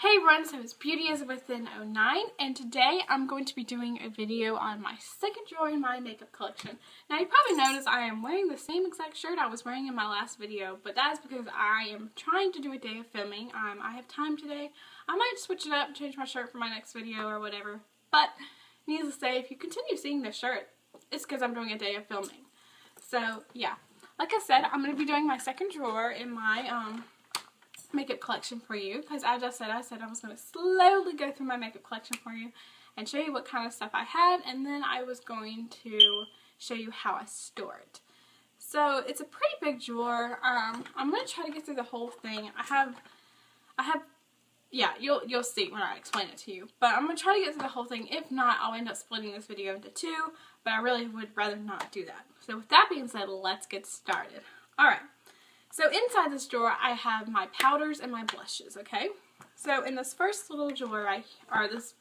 Hey everyone, so it's Beauty is Within 09, and today I'm going to be doing a video on my second drawer in my makeup collection. Now you probably noticed I am wearing the same exact shirt I was wearing in my last video, but that is because I am trying to do a day of filming. I have time today. I might switch it up, change my shirt for my next video or whatever, but needless to say, if you continue seeing this shirt, it's because I'm doing a day of filming. So yeah, like I said, I'm going to be doing my second drawer in my makeup collection for you, because as I said I was going to slowly go through my makeup collection for you and show you what kind of stuff I had, and then I was going to show you how I store it. So it's a pretty big drawer. I'm going to try to get through the whole thing. Yeah, you'll see when I explain it to you, but I'm going to try to get through the whole thing. If not, I'll end up splitting this video into two, but I really would rather not do that. So with that being said, let's get started. Alright. So inside this drawer, I have my powders and my blushes, okay? So in this first little drawer, this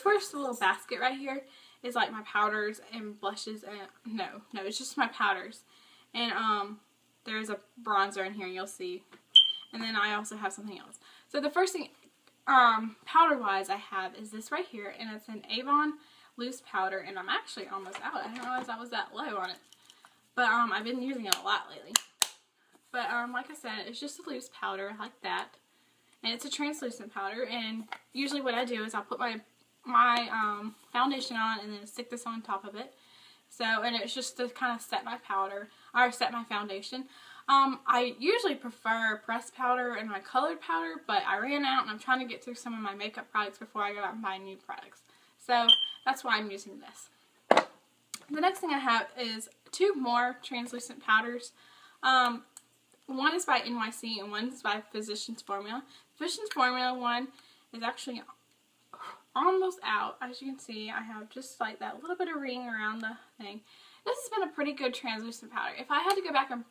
first little basket right here is like my powders and blushes, and no, it's just my powders. And there's a bronzer in here, you'll see. And then I also have something else. So the first thing, powder-wise, I have is this right here, and it's an Avon loose powder, and I'm actually almost out. I didn't realize I was that low on it. But I've been using it a lot lately. But, like I said, it's just a loose powder like that. And it's a translucent powder. And usually what I do is I'll put my foundation on and then stick this on top of it. So, and it's just to kind of set my powder, or set my foundation. I usually prefer pressed powder and my colored powder, but I ran out and I'm trying to get through some of my makeup products before I go out and buy new products. So, that's why I'm using this. The next thing I have is two more translucent powders. One is by NYC and one is by Physicians Formula. Physicians Formula one is actually almost out. As you can see, I have just like that little bit of ring around the thing. This has been a pretty good translucent powder. If I had to go back and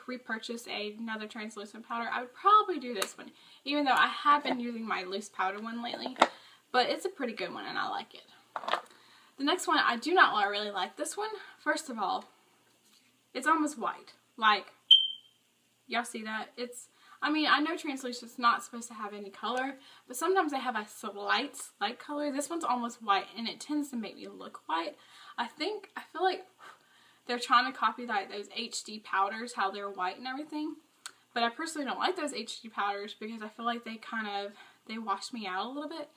repurchase another translucent powder, I would probably do this one. Even though I have been using my loose powder one lately. But it's a pretty good one and I like it. The next one, I do not really like this one. First of all, it's almost white. Like, y'all see that? I mean, I know translucent's not supposed to have any color, but sometimes they have a slight color. This one's almost white, and it tends to make me look white. I feel like they're trying to copy like those HD powders, how they're white and everything. But I personally don't like those HD powders because I feel like they wash me out a little bit.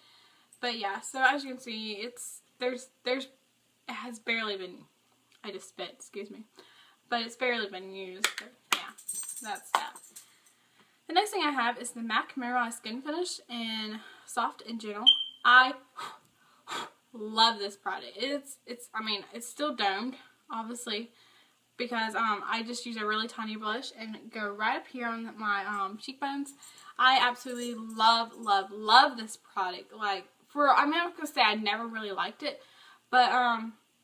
But yeah, so as you can see, it has barely been, I just spit, excuse me. But it's barely been used. But yeah, that's that. The next thing I have is the MAC Mineralized Skin Finish in Soft and Gentle. I love this product. I mean, it's still domed, obviously, because I just use a really tiny blush and go right up here on my cheekbones. I absolutely love this product. Like, I'm not gonna say I never really liked it, but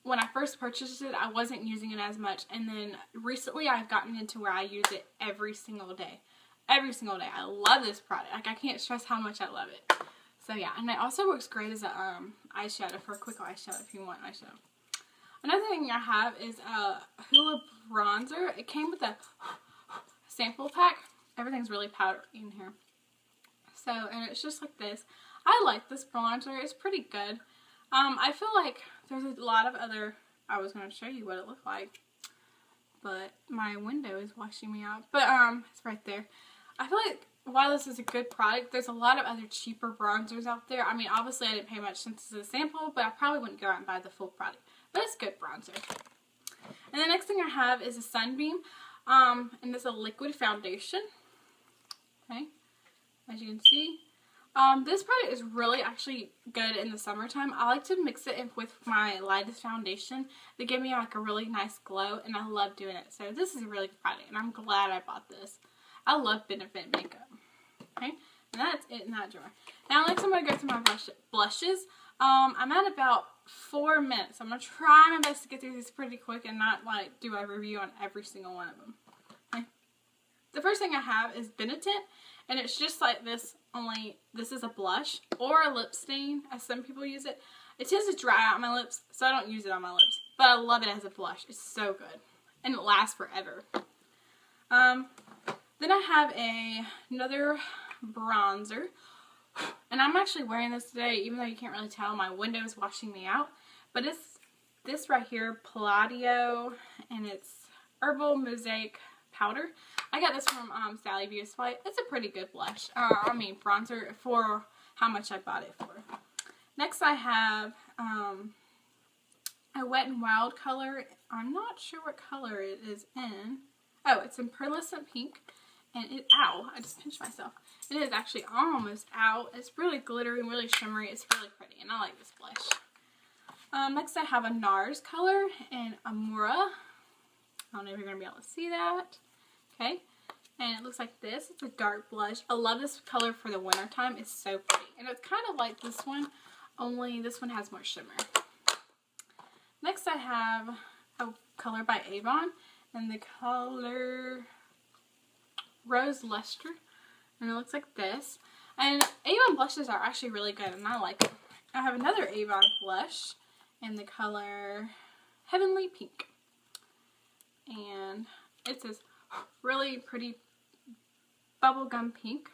when I first purchased it, I wasn't using it as much, and then recently I've gotten into where I use it every single day. Every single day. I love this product. Like, I can't stress how much I love it. So yeah, and it also works great as a eyeshadow, for a quick eyeshadow if you want eyeshadow. Another thing I have is a Hoola bronzer. It came with a sample pack. Everything's really powdery in here. So, and it's just like this. I like this bronzer. It's pretty good. I feel like there's a lot of other, I was going to show you what it looked like, but my window is washing me out, but it's right there. I feel like while this is a good product, there's a lot of other cheaper bronzers out there. I mean, obviously I didn't pay much since it's a sample, but I probably wouldn't go out and buy the full product, but it's good bronzer. And the next thing I have is a Sunbeam, and this is a liquid foundation, okay, as you can see. This product is really actually good in the summertime. I like to mix it in with my lightest foundation to give me like a really nice glow, and I love doing it. So this is a really good product, and I'm glad I bought this. I love Benefit makeup. Okay, and that's it in that drawer. Now next I'm going to go through my blushes. I'm at about 4 minutes. I'm going to try my best to get through these pretty quick and not like do a review on every single one of them. Okay. The first thing I have is Benetint, and it's just like this, only this is a blush or a lip stain, as some people use it. It tends to dry out my lips, so I don't use it on my lips, but I love it as a blush. It's so good, and it lasts forever. Then I have another bronzer. And I'm actually wearing this today, even though you can't really tell, my window is washing me out. But it's this right here, Palladio, and it's Herbal Mosaic Powder. I got this from Sally Beautify. It's a pretty good blush. Bronzer for how much I bought it for. Next I have a Wet n Wild color. I'm not sure what color it is in. Oh, it's in Pearlescent Pink. And ow, I just pinched myself. It is actually almost out. It's really glittery and really shimmery. It's really pretty, and I like this blush. Next I have a NARS color in Amura. I don't know if you're going to be able to see that. Okay. And it looks like this. It's a dark blush. I love this color for the winter time. It's so pretty. And it's kind of like this one, only this one has more shimmer. Next I have a color by Avon, and the color Rose Luster, and it looks like this. And Avon blushes are actually really good, and I like them. I have another Avon blush in the color Heavenly Pink, and it's this really pretty bubblegum pink.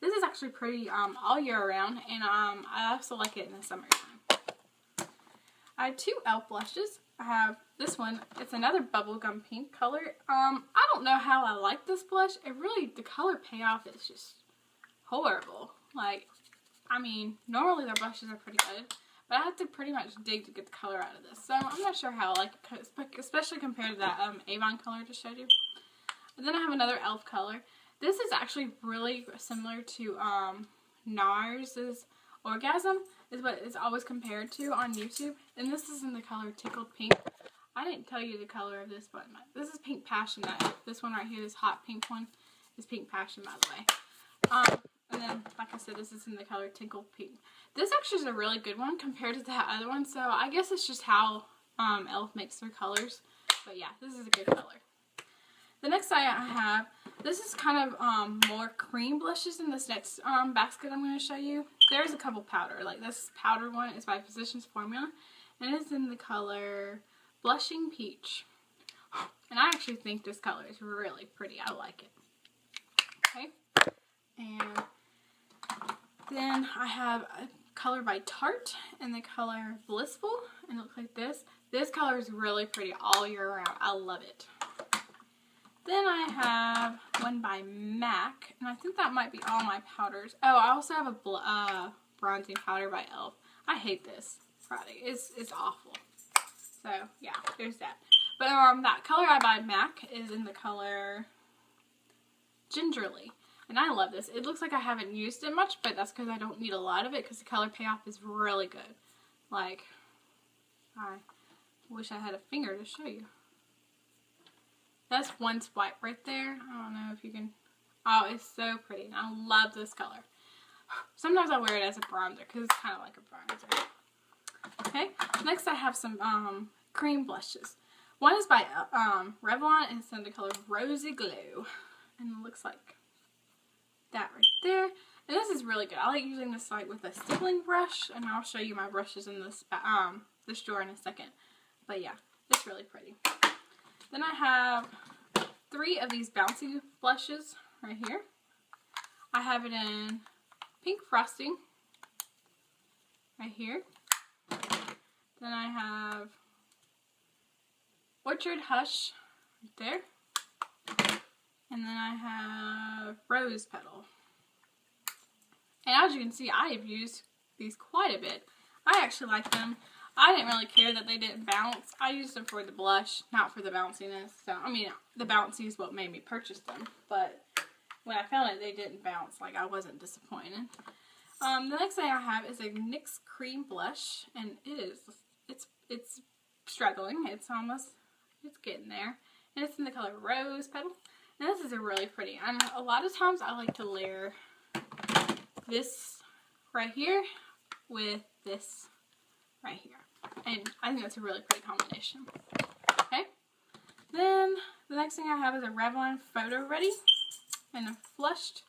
This is actually pretty all year round, and I also like it in the summertime. I have two e.l.f. blushes. I have this one. It's another bubblegum pink color. I don't know how I like this blush. The color payoff is just horrible. Like, I mean, normally their blushes are pretty good, but I have to pretty much dig to get the color out of this. So I'm not sure how I like it, especially compared to that Avon color I just showed you. And then I have another e.l.f. color. This is actually really similar to NARS's Orgasm, is what it's always compared to on YouTube. And this is in the color Tickled Pink. I didn't tell you the color of this one. This is Pink Passion. This one right here, this hot pink one, is Pink Passion, by the way. And then, like I said, this is in the color Tickled Pink. This actually is a really good one compared to that other one. So I guess it's just how e.l.f. makes their colors. But yeah, this is a good color. The next I have, this is kind of more cream blushes in this next basket I'm going to show you. There's a couple powder. Like this powder one is by Physicians Formula, and it's in the color Blushing Peach. And I actually think this color is really pretty. I like it. Okay. And then I have a color by Tarte in the color Blissful, and it looks like this. This color is really pretty all year round. I love it. Then I have one by MAC, and I think that might be all my powders. Oh, I also have a bronzing powder by e.l.f. I hate this product. It's awful. So, yeah, there's that. But that color I buy MAC is in the color Gingerly. And I love this. It looks like I haven't used it much, but that's because I don't need a lot of it, because the color payoff is really good. Like, I wish I had a finger to show you. That's one swipe right there. I don't know if you can. Oh, it's so pretty. I love this color. Sometimes I wear it as a bronzer because it's kind of like a bronzer. Okay. Next I have some cream blushes. One is by Revlon, and it's in the color Rosy Glow. And it looks like that right there. And this is really good. I like using this like with a stippling brush, and I'll show you my brushes in this drawer in a second. But yeah, it's really pretty. Then I have 3 of these bouncy blushes right here. I have it in Pink Frosting right here. Then I have Orchard Hush right there. And then I have Rose Petal. And as you can see, I have used these quite a bit. I actually like them. I didn't really care that they didn't bounce. I used them for the blush, not for the bounciness. So, I mean, the bouncy is what made me purchase them. But when I found it, they didn't bounce. Like, I wasn't disappointed. The next thing I have is a NYX Cream Blush. And it's struggling. It's getting there. And it's in the color Rose Petal. And this is a really pretty. And a lot of times I like to layer this right here with this right here. And I think that's a really pretty combination. Okay. Then the next thing I have is a Revlon Photo Ready and a Flushed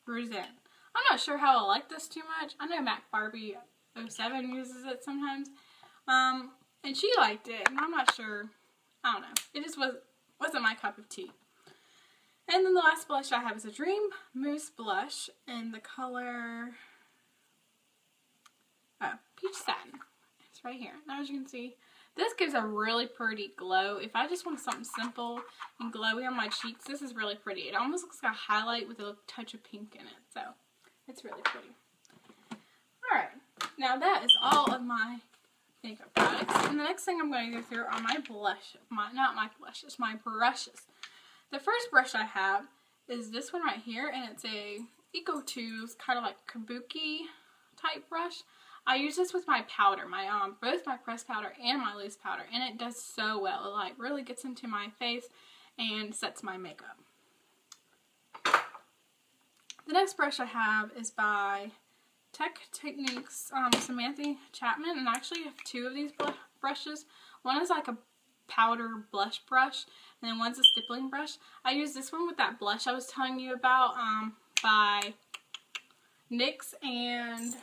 Brunette. I'm not sure how I like this too much. I know Mac Barbie 07 uses it sometimes. And she liked it, and I'm not sure. I don't know. It just wasn't my cup of tea. And then the last blush I have is a Dream Mousse Blush in the color Peach Satin. It's right here. Now as you can see, this gives a really pretty glow. If I just want something simple and glowy on my cheeks, this is really pretty. It almost looks like a highlight with a touch of pink in it. So, it's really pretty. Alright, now that is all of my makeup products. And the next thing I'm going to go through are my blush. Not my blushes, my brushes. The first brush I have is this one right here, and it's a Eco2's kind of like kabuki type brush. I use this with my powder, both my pressed powder and my loose powder, and it does so well. It like really gets into my face and sets my makeup. The next brush I have is by Tech Techniques Samantha Chapman, and I actually have two of these brushes. One is like a powder blush brush, and then one's a stippling brush. I use this one with that blush I was telling you about by NYX, and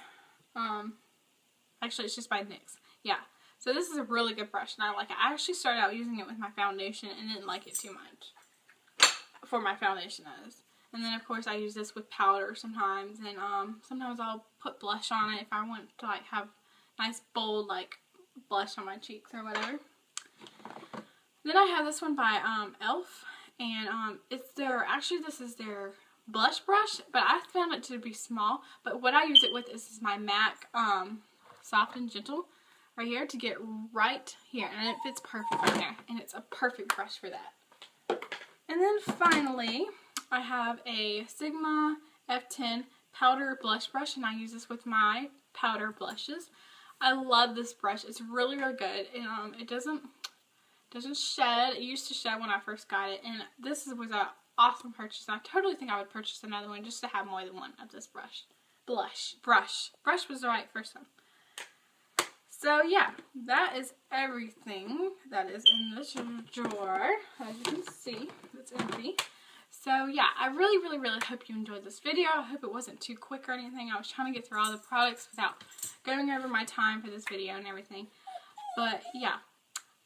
actually it's just by NYX. Yeah, so this is a really good brush, and I like it. I actually started out using it with my foundation and didn't like it too much. For my foundation, that is. And then of course I use this with powder sometimes, and sometimes I'll put blush on it if I want to like have nice bold like blush on my cheeks or whatever. Then I have this one by e.l.f. and this is their blush brush, but I found it to be small. But what I use it with is my MAC Soft and Gentle right here to get right here, and it fits perfect in there, and it's a perfect brush for that. And then finally, I have a Sigma F10 powder blush brush, and I use this with my powder blushes. I love this brush. It's really, really good, and it doesn't shed. It used to shed when I first got it, and this was an awesome purchase. I totally think I would purchase another one just to have more than one of this brush. Brush was the right first one. So yeah, that is everything that is in this drawer. As you can see, it's empty. So yeah, I really, really, really hope you enjoyed this video. I hope it wasn't too quick or anything. I was trying to get through all the products without going over my time for this video and everything. But yeah,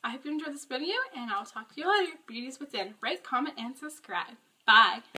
I hope you enjoyed this video, and I'll talk to you later. Beauties Within. Rate, comment, and subscribe. Bye.